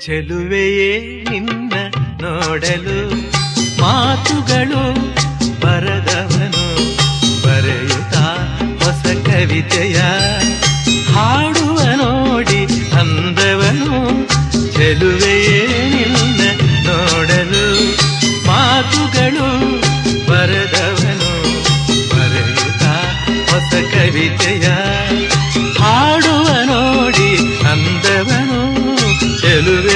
ಚೆಲುವೆಯೇ ನಿನ್ನ ನೋಡಲು ಮಾತುಗಳು ಬರದವನು ಬರೆಯುತ್ತಾ ಹೊಸ ಕವಿತೆಯ ಹಾಡುವ ನೋಡಿ ಅಂದವನು. ಚೆಲುವೆಯೇ ನಿನ್ನ ನೋಡಲು ಮಾತುಗಳು ಬರದವನು ಬರೆಯುತ್ತಾ ಹೊಸ ಕವಿತೆಯ ಹಾಡುವ ನೋಡಿ ಅಂದವನು. ಚೆಲುವೆ